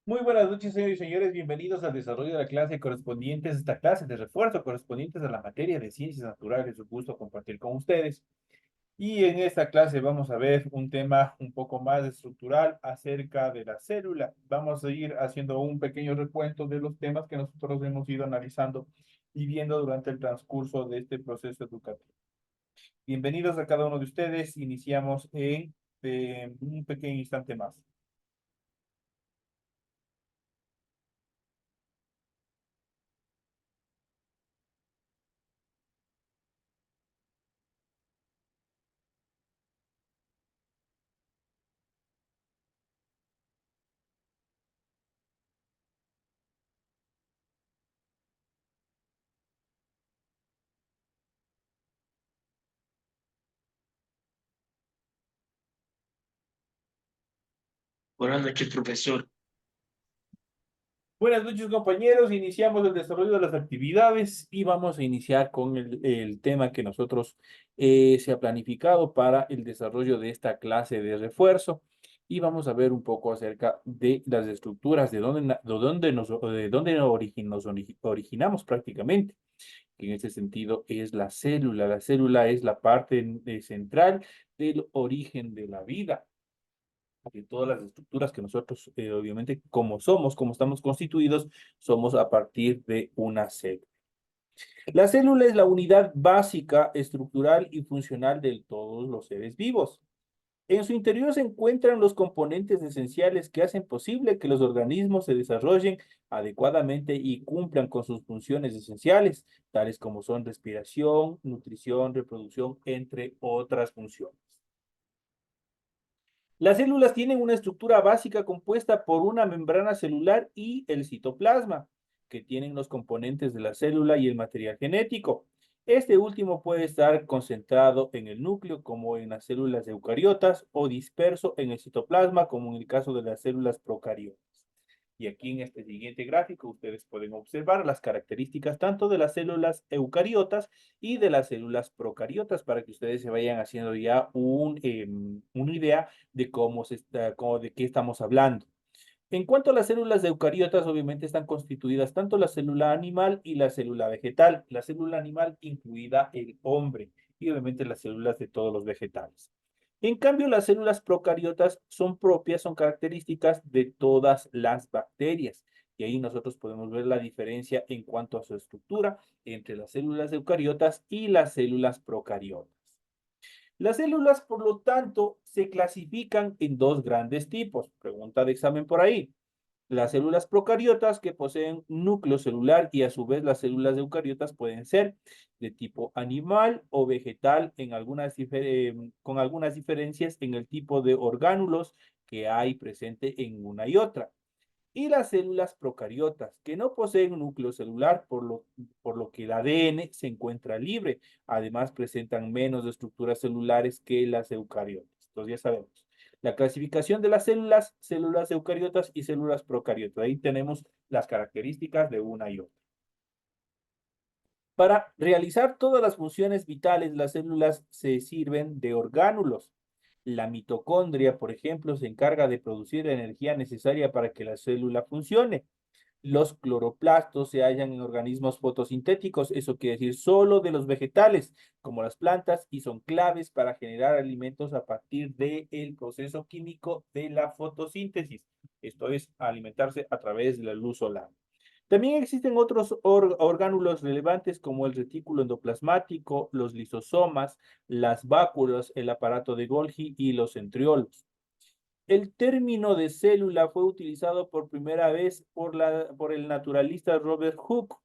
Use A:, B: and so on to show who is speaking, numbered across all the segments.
A: Muy buenas noches, señores y señores. Bienvenidos al desarrollo de la clase correspondientes, esta clase de refuerzo correspondientes a la materia de ciencias naturales. Un gusto compartir con ustedes. Y en esta clase vamos a ver un tema un poco más estructural acerca de la célula. Vamos a ir haciendo un pequeño recuento de los temas que nosotros hemos ido analizando y viendo durante el transcurso de este proceso educativo. Bienvenidos a cada uno de ustedes. Iniciamos en un pequeño instante más.
B: Buenas noches, profesor.
A: Buenas noches, compañeros. Iniciamos el desarrollo de las actividades y vamos a iniciar con el tema que nosotros se ha planificado para el desarrollo de esta clase de refuerzo y vamos a ver un poco acerca de las estructuras, de dónde originamos prácticamente. En este sentido es la célula. La célula es la parte central del origen de la vida de todas las estructuras que nosotros, obviamente, como estamos constituidos, somos a partir de una célula. La célula es la unidad básica, estructural y funcional de todos los seres vivos. En su interior se encuentran los componentes esenciales que hacen posible que los organismos se desarrollen adecuadamente y cumplan con sus funciones esenciales, tales como son respiración, nutrición, reproducción, entre otras funciones. Las células tienen una estructura básica compuesta por una membrana celular y el citoplasma, que tienen los componentes de la célula y el material genético. Este último puede estar concentrado en el núcleo, como en las células eucariotas, o disperso en el citoplasma, como en el caso de las células procariotas. Y aquí en este siguiente gráfico ustedes pueden observar las características tanto de las células eucariotas y de las células procariotas para que ustedes se vayan haciendo ya una idea de de qué estamos hablando. En cuanto a las células eucariotas, obviamente están constituidas tanto la célula animal y la célula vegetal. La célula animal incluida el hombre y obviamente las células de todos los vegetales. En cambio, las células procariotas son características de todas las bacterias. Y ahí nosotros podemos ver la diferencia en cuanto a su estructura entre las células eucariotas y las células procariotas. Las células, por lo tanto, se clasifican en dos grandes tipos. Pregunta de examen por ahí. Las células procariotas que poseen núcleo celular y a su vez las células eucariotas pueden ser de tipo animal o vegetal con algunas diferencias en el tipo de orgánulos que hay presente en una y otra. Y las células procariotas que no poseen núcleo celular, por lo que el ADN se encuentra libre. Además, presentan menos estructuras celulares que las eucariotas. Entonces ya sabemos. La clasificación de las células, células eucariotas y células procariotas. Ahí tenemos las características de una y otra. Para realizar todas las funciones vitales, las células se sirven de orgánulos. La mitocondria, por ejemplo, se encarga de producir la energía necesaria para que la célula funcione. Los cloroplastos se hallan en organismos fotosintéticos, eso quiere decir solo de los vegetales, como las plantas, y son claves para generar alimentos a partir del proceso químico de la fotosíntesis. Esto es alimentarse a través de la luz solar. También existen otros orgánulos relevantes como el retículo endoplasmático, los lisosomas, las vácuolas, el aparato de Golgi y los centriolos. El término de célula fue utilizado por primera vez por el naturalista Robert Hooke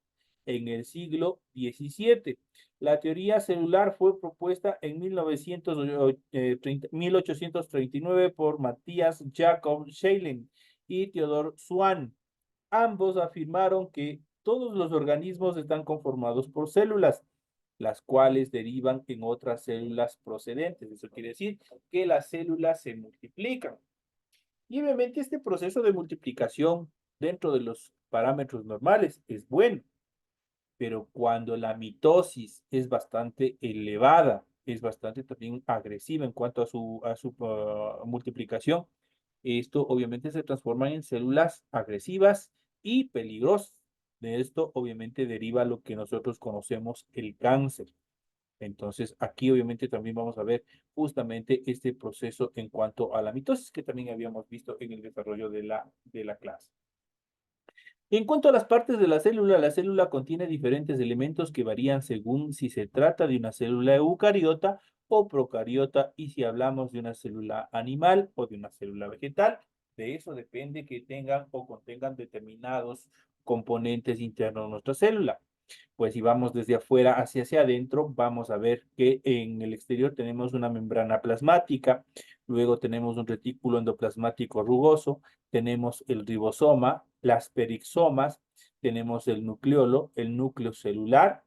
A: en el siglo XVII. La teoría celular fue propuesta en 1839 por Matthias Jacob Scheelen y Theodor Swan. Ambos afirmaron que todos los organismos están conformados por células, las cuales derivan en otras células procedentes. Eso quiere decir que las células se multiplican. Y obviamente este proceso de multiplicación dentro de los parámetros normales es bueno, pero cuando la mitosis es bastante elevada, es bastante también agresiva en cuanto a su multiplicación, Esto obviamente se transforma en células agresivas y peligrosas. De esto obviamente deriva lo que nosotros conocemos el cáncer. Entonces, aquí obviamente también vamos a ver justamente este proceso en cuanto a la mitosis que también habíamos visto en el desarrollo de la clase. En cuanto a las partes de la célula contiene diferentes elementos que varían según si se trata de una célula eucariota o procariota y si hablamos de una célula animal o de una célula vegetal. De eso depende que tengan o contengan determinados componentes internos de nuestra célula. Pues si vamos desde afuera hacia adentro, vamos a ver que en el exterior tenemos una membrana plasmática, luego tenemos un retículo endoplasmático rugoso, tenemos el ribosoma, las perisomas, tenemos el nucleolo, el núcleo celular,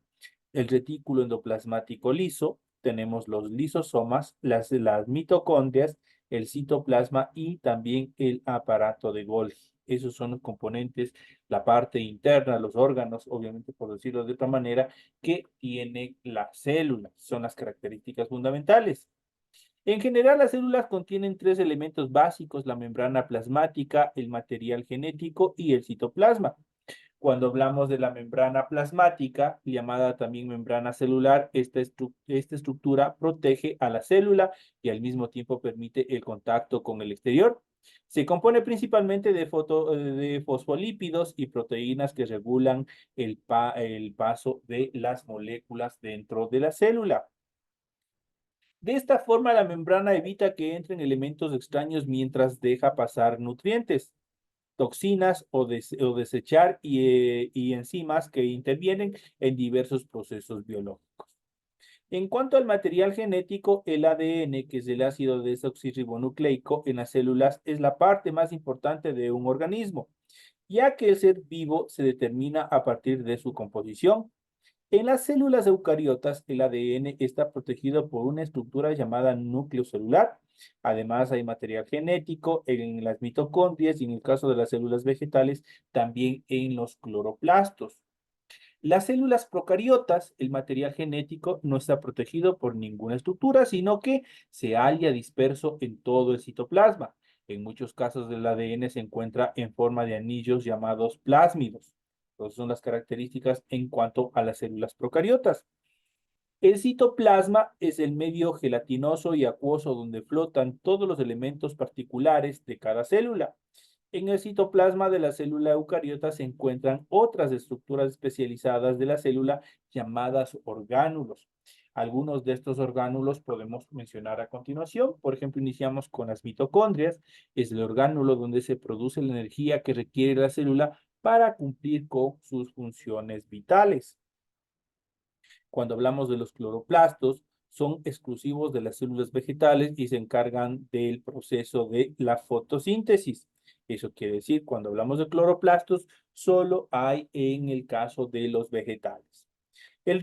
A: el retículo endoplasmático liso, tenemos los lisosomas, las mitocondrias, el citoplasma y también el aparato de Golgi. Esos son los componentes, la parte interna, los órganos, obviamente por decirlo de otra manera, que tiene la célula. Son las características fundamentales. En general, las células contienen tres elementos básicos: la membrana plasmática, el material genético y el citoplasma. Cuando hablamos de la membrana plasmática, llamada también membrana celular, esta estructura protege a la célula y al mismo tiempo permite el contacto con el exterior. Se compone principalmente de fosfolípidos y proteínas que regulan el paso de las moléculas dentro de la célula. De esta forma, la membrana evita que entren elementos extraños mientras deja pasar nutrientes, toxinas o desechar y enzimas que intervienen en diversos procesos biológicos. En cuanto al material genético, el ADN, que es el ácido desoxirribonucleico en las células, es la parte más importante de un organismo, ya que el ser vivo se determina a partir de su composición. En las células eucariotas, el ADN está protegido por una estructura llamada núcleo celular. Además, hay material genético en las mitocondrias y en el caso de las células vegetales, también en los cloroplastos. Las células procariotas, el material genético no está protegido por ninguna estructura, sino que se halla disperso en todo el citoplasma. En muchos casos del ADN se encuentra en forma de anillos llamados plásmidos. Esas son las características en cuanto a las células procariotas. El citoplasma es el medio gelatinoso y acuoso donde flotan todos los elementos particulares de cada célula. En el citoplasma de la célula eucariota se encuentran otras estructuras especializadas de la célula llamadas orgánulos. Algunos de estos orgánulos podemos mencionar a continuación. Por ejemplo, iniciamos con las mitocondrias. Es el orgánulo donde se produce la energía que requiere la célula para cumplir con sus funciones vitales. Cuando hablamos de los cloroplastos, son exclusivos de las células vegetales y se encargan del proceso de la fotosíntesis. Eso quiere decir, cuando hablamos de cloroplastos, solo hay en el caso de los vegetales. El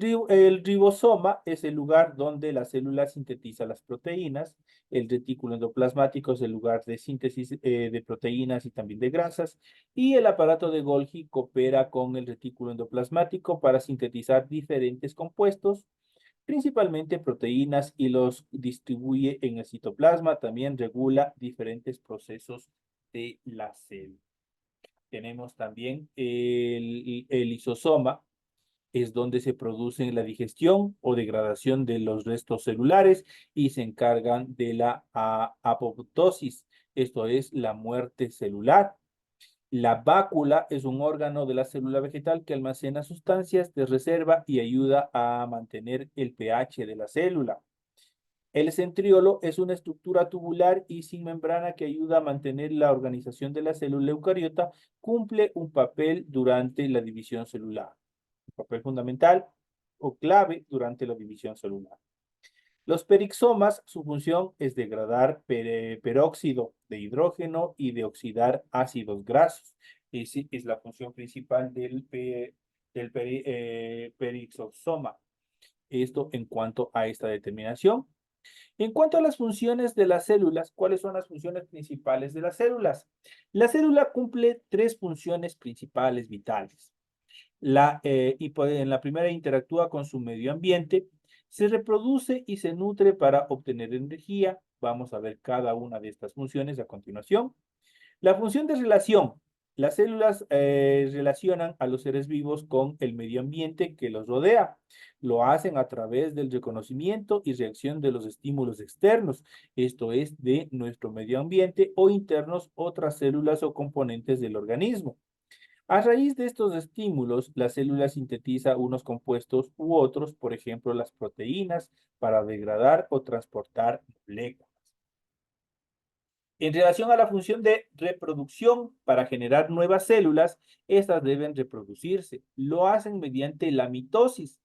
A: ribosoma es el lugar donde la célula sintetiza las proteínas. El retículo endoplasmático es el lugar de síntesis de proteínas y también de grasas. Y el aparato de Golgi coopera con el retículo endoplasmático para sintetizar diferentes compuestos, principalmente proteínas, y los distribuye en el citoplasma. También regula diferentes procesos de la célula. Tenemos también el lisosoma, es donde se produce la digestión o degradación de los restos celulares y se encargan de la apoptosis, esto es la muerte celular. La vácula es un órgano de la célula vegetal que almacena sustancias de reserva y ayuda a mantener el pH de la célula. El centriolo es una estructura tubular y sin membrana que ayuda a mantener la organización de la célula eucariota, cumple un papel durante la división celular, un papel fundamental o clave durante la división celular. Los perixomas, su función es degradar peróxido de hidrógeno y de oxidar ácidos grasos. Esa es la función principal del perixosoma. Esto en cuanto a esta determinación. En cuanto a las funciones de las células, ¿cuáles son las funciones principales de las células? La célula cumple tres funciones principales vitales. En la primera interactúa con su medio ambiente, Se reproduce y se nutre para obtener energía. Vamos a ver cada una de estas funciones a continuación. La función de relación. Las células relacionan a los seres vivos con el medio ambiente que los rodea. Lo hacen a través del reconocimiento y reacción de los estímulos externos, esto es, de nuestro medio ambiente o internos, otras células o componentes del organismo. A raíz de estos estímulos, la célula sintetiza unos compuestos u otros, por ejemplo, las proteínas, para degradar o transportar moléculas. En relación a la función de reproducción para generar nuevas células, estas deben reproducirse. Lo hacen mediante la mitosis,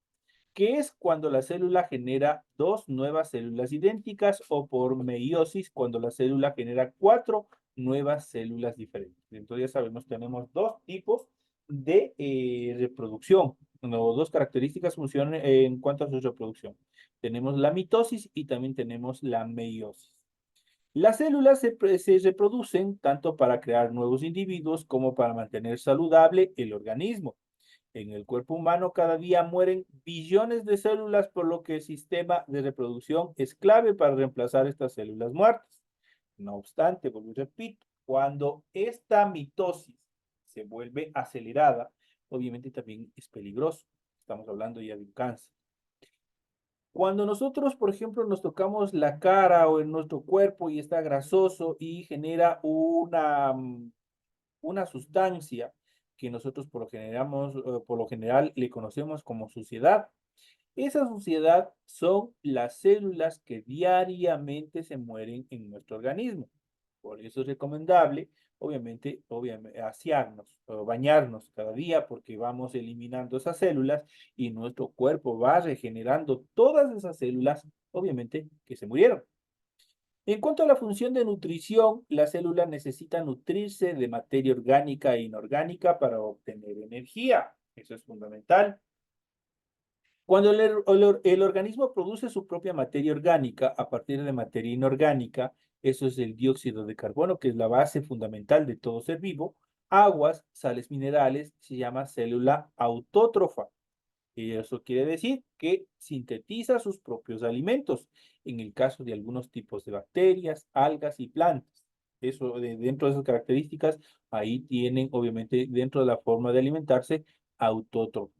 A: que es cuando la célula genera dos nuevas células idénticas, o por meiosis, cuando la célula genera cuatro nuevas células diferentes. Entonces ya sabemos, tenemos dos tipos de reproducción, no, dos características funcionan en cuanto a su reproducción. Tenemos la mitosis y también tenemos la meiosis. Las células se reproducen tanto para crear nuevos individuos como para mantener saludable el organismo. En el cuerpo humano cada día mueren billones de células, por lo que el sistema de reproducción es clave para reemplazar estas células muertas. No obstante, vuelvo y repito, cuando esta mitosis se vuelve acelerada, obviamente también es peligroso. Estamos hablando ya de un cáncer. Cuando nosotros, por ejemplo, nos tocamos la cara o en nuestro cuerpo y está grasoso y genera una sustancia que nosotros por lo general le conocemos como suciedad. Esa suciedad son las células que diariamente se mueren en nuestro organismo. Por eso es recomendable, obviamente, asearnos o bañarnos cada día, porque vamos eliminando esas células y nuestro cuerpo va regenerando todas esas células, obviamente, que se murieron. En cuanto a la función de nutrición, la célula necesita nutrirse de materia orgánica e inorgánica para obtener energía. Eso es fundamental. Cuando el organismo produce su propia materia orgánica a partir de materia inorgánica, eso es el dióxido de carbono, que es la base fundamental de todo ser vivo, aguas, sales minerales, se llama célula autótrofa. Y eso quiere decir que sintetiza sus propios alimentos, en el caso de algunos tipos de bacterias, algas y plantas. Dentro de esas características, ahí tienen, obviamente, dentro de la forma de alimentarse, autótrofos.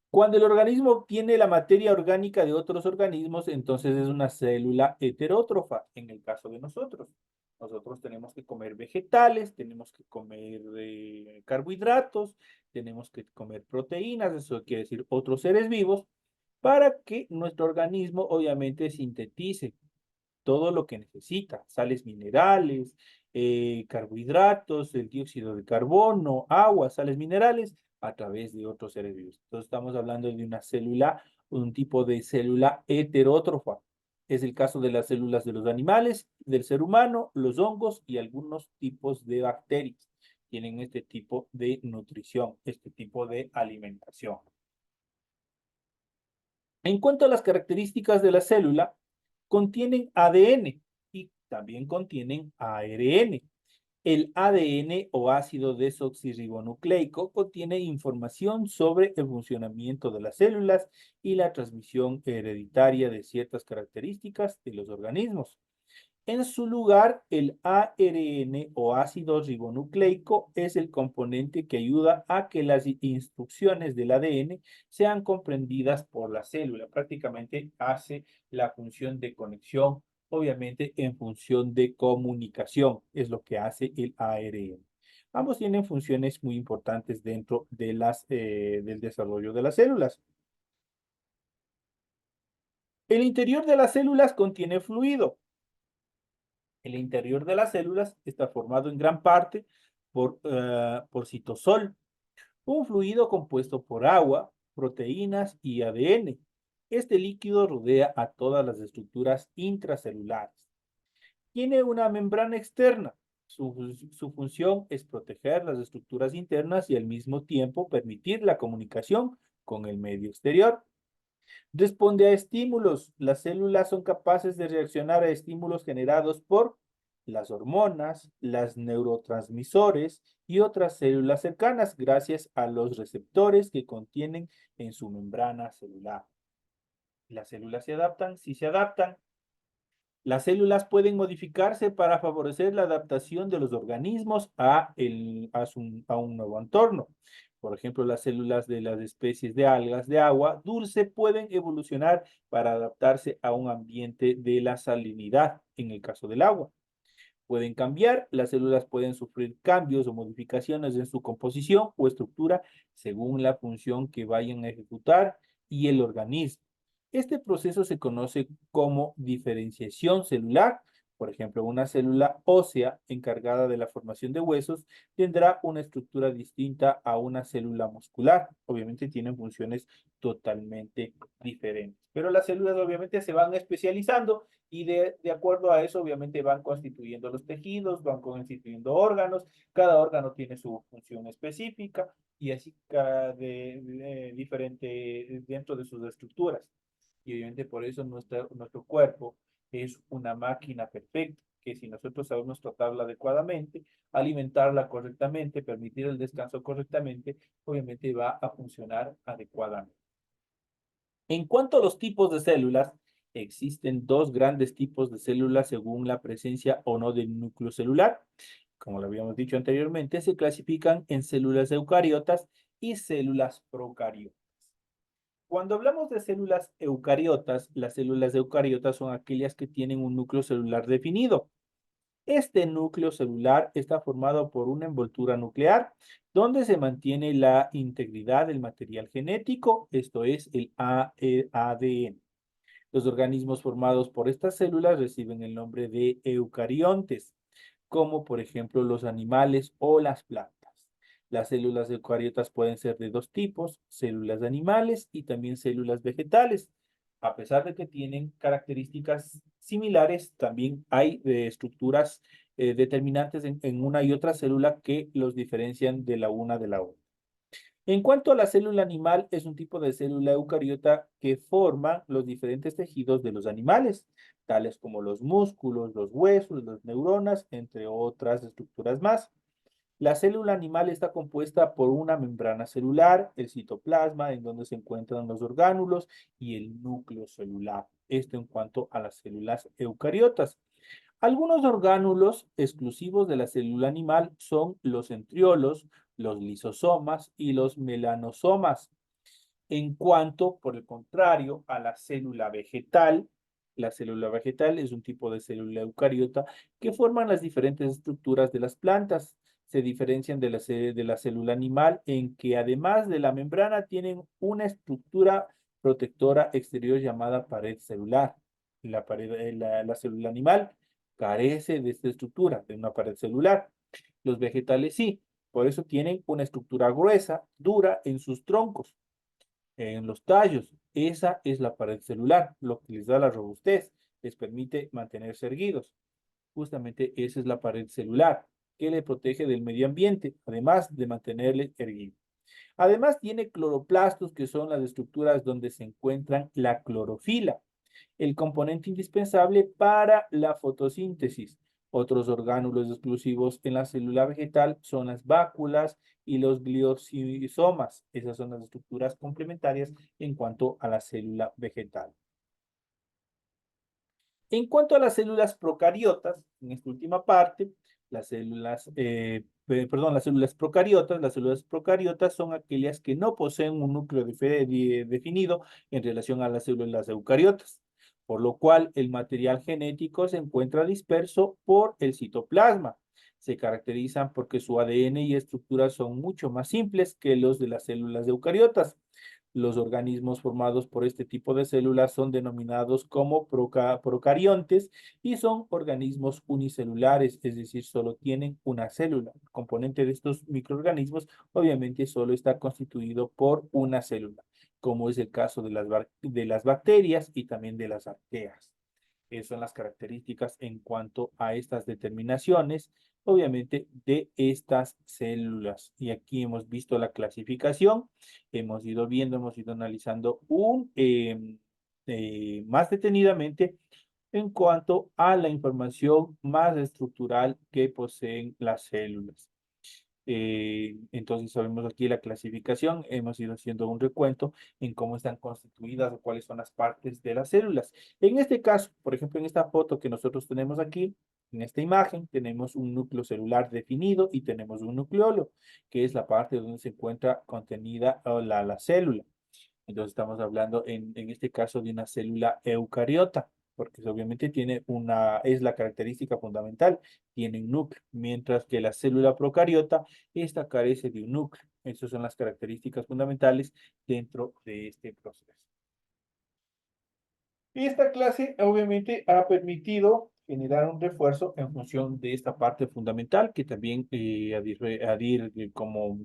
A: Cuando el organismo obtiene la materia orgánica de otros organismos, entonces es una célula heterótrofa, en el caso de nosotros. Nosotros tenemos que comer vegetales, tenemos que comer carbohidratos, tenemos que comer proteínas, eso quiere decir otros seres vivos, para que nuestro organismo obviamente sintetice todo lo que necesita, sales minerales, carbohidratos, el dióxido de carbono, agua, sales minerales, a través de otros seres vivos. Entonces estamos hablando de una célula, un tipo de célula heterótrofa. Es el caso de las células de los animales, del ser humano, los hongos y algunos tipos de bacterias. Tienen este tipo de nutrición, este tipo de alimentación. En cuanto a las características de la célula, contienen ADN y también contienen ARN. El ADN o ácido desoxirribonucleico contiene información sobre el funcionamiento de las células y la transmisión hereditaria de ciertas características de los organismos. En su lugar, el ARN o ácido ribonucleico es el componente que ayuda a que las instrucciones del ADN sean comprendidas por la célula. Prácticamente hace la función de conexión, obviamente en función de comunicación, es lo que hace el ARN. Ambos tienen funciones muy importantes dentro de del desarrollo de las células. El interior de las células contiene fluido. El interior de las células está formado en gran parte por citosol, un fluido compuesto por agua, proteínas y ADN. Este líquido rodea a todas las estructuras intracelulares. Tiene una membrana externa. Su función es proteger las estructuras internas y al mismo tiempo permitir la comunicación con el medio exterior. Responde a estímulos. Las células son capaces de reaccionar a estímulos generados por las hormonas, las neurotransmisores y otras células cercanas gracias a los receptores que contienen en su membrana celular. Las células se adaptan, sí se adaptan. Las células pueden modificarse para favorecer la adaptación de los organismos a un nuevo entorno. Por ejemplo, las células de las especies de algas de agua dulce pueden evolucionar para adaptarse a un ambiente de la salinidad, en el caso del agua. Pueden cambiar, las células pueden sufrir cambios o modificaciones en su composición o estructura según la función que vayan a ejecutar y el organismo. Este proceso se conoce como diferenciación celular. Por ejemplo, una célula ósea encargada de la formación de huesos tendrá una estructura distinta a una célula muscular. Obviamente tienen funciones totalmente diferentes. Pero las células obviamente se van especializando y de acuerdo a eso obviamente van constituyendo los tejidos, van constituyendo órganos, cada órgano tiene su función específica y así diferente dentro de sus estructuras. Y obviamente por eso nuestro cuerpo es una máquina perfecta, que si nosotros sabemos tratarla adecuadamente, alimentarla correctamente, permitir el descanso correctamente, obviamente va a funcionar adecuadamente. En cuanto a los tipos de células, existen dos grandes tipos de células según la presencia o no del núcleo celular. Como lo habíamos dicho anteriormente, se clasifican en células eucariotas y células procariotas. Cuando hablamos de células eucariotas, las células eucariotas son aquellas que tienen un núcleo celular definido. Este núcleo celular está formado por una envoltura nuclear donde se mantiene la integridad del material genético, esto es el ADN. Los organismos formados por estas células reciben el nombre de eucariontes, como por ejemplo los animales o las plantas. Las células eucariotas pueden ser de dos tipos, células animales y también células vegetales. A pesar de que tienen características similares, también hay estructuras determinantes en una y otra célula que los diferencian de la una de la otra. En cuanto a la célula animal, es un tipo de célula eucariota que forma los diferentes tejidos de los animales, tales como los músculos, los huesos, las neuronas, entre otras estructuras más. La célula animal está compuesta por una membrana celular, el citoplasma, en donde se encuentran los orgánulos, y el núcleo celular. Esto en cuanto a las células eucariotas. Algunos orgánulos exclusivos de la célula animal son los centriolos, los lisosomas y los melanosomas. En cuanto, por el contrario, a la célula vegetal es un tipo de célula eucariota que forman las diferentes estructuras de las plantas. Se diferencian de la célula animal en que además de la membrana tienen una estructura protectora exterior llamada pared celular. La célula animal carece de esta estructura, de una pared celular. Los vegetales sí, por eso tienen una estructura gruesa, dura en sus troncos, en los tallos. Esa es la pared celular, lo que les da la robustez, les permite mantenerse erguidos. Justamente esa es la pared celular que le protege del medio ambiente, además de mantenerle erguido. Además tiene cloroplastos, que son las estructuras donde se encuentran la clorofila, el componente indispensable para la fotosíntesis. Otros orgánulos exclusivos en la célula vegetal son las váculas y los gliosisomas. Esas son las estructuras complementarias en cuanto a la célula vegetal. En cuanto a las células procariotas, en esta última parte, las células procariotas son aquellas que no poseen un núcleo definido en relación a las células eucariotas, por lo cual el material genético se encuentra disperso por el citoplasma. Se caracterizan porque su ADN y estructuras son mucho más simples que los de las células eucariotas. Los organismos formados por este tipo de células son denominados como procariontes y son organismos unicelulares, es decir, solo tienen una célula. El componente de estos microorganismos obviamente solo está constituido por una célula, como es el caso de las bacterias y también de las arqueas. Esas son las características en cuanto a estas determinaciones, obviamente, de estas células. Y aquí hemos visto la clasificación, hemos ido analizando más detenidamente en cuanto a la información más estructural que poseen las células. Entonces sabemos aquí la clasificación, hemos ido haciendo un recuento en cómo están constituidas o cuáles son las partes de las células. En este caso, por ejemplo, en esta foto que nosotros tenemos aquí, en esta imagen, tenemos un núcleo celular definido y tenemos un nucleolo, que es la parte donde se encuentra contenida la célula. Entonces estamos hablando en este caso de una célula eucariota, porque obviamente es la característica fundamental, tiene un núcleo, mientras que la célula procariota, esta carece de un núcleo. Esas son las características fundamentales dentro de este proceso. Y esta clase obviamente ha permitido generar un refuerzo en función de esta parte fundamental, que también Adir como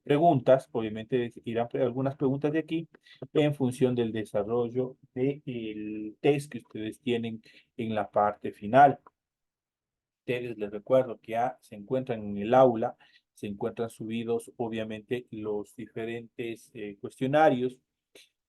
A: preguntas, obviamente irán algunas preguntas de aquí en función del desarrollo del test que ustedes tienen en la parte final. Ustedes les recuerdo que ya se encuentran en el aula, se encuentran subidos obviamente los diferentes cuestionarios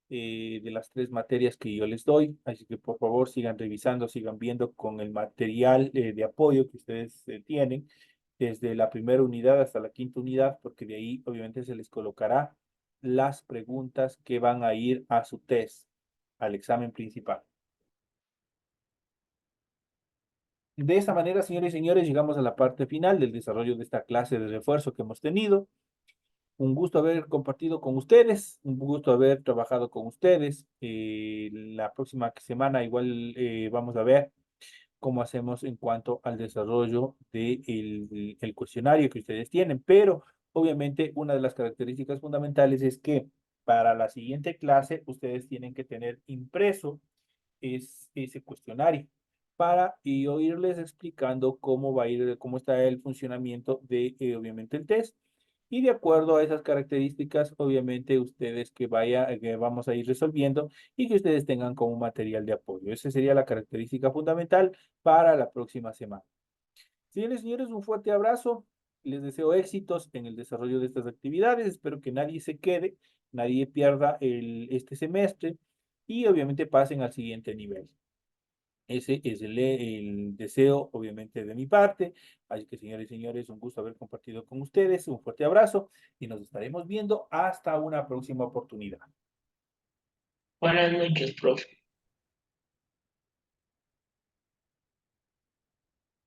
A: de las tres materias que yo les doy, así que por favor sigan revisando, sigan viendo con el material de apoyo que ustedes tienen desde la primera unidad hasta la quinta unidad, porque de ahí obviamente se les colocará las preguntas que van a ir a su test, al examen principal. De esta manera, señores y señores, llegamos a la parte final del desarrollo de esta clase de refuerzo que hemos tenido. Un gusto haber compartido con ustedes, un gusto haber trabajado con ustedes. La próxima semana igual vamos a ver cómo hacemos en cuanto al desarrollo del cuestionario que ustedes tienen, pero obviamente una de las características fundamentales es que para la siguiente clase ustedes tienen que tener impreso ese cuestionario para yo irles explicando cómo va a ir, cómo está el funcionamiento de obviamente el test. Y de acuerdo a esas características, obviamente ustedes que vamos a ir resolviendo y que ustedes tengan como material de apoyo. Esa sería la característica fundamental para la próxima semana. Señores y señores, un fuerte abrazo. Les deseo éxitos en el desarrollo de estas actividades. Espero que nadie se quede, nadie pierda este semestre y obviamente pasen al siguiente nivel. Ese es el deseo, obviamente, de mi parte. Así que, señores y señores, un gusto haber compartido con ustedes. Un fuerte abrazo y nos estaremos viendo hasta una próxima oportunidad.
B: Buenas noches, profe.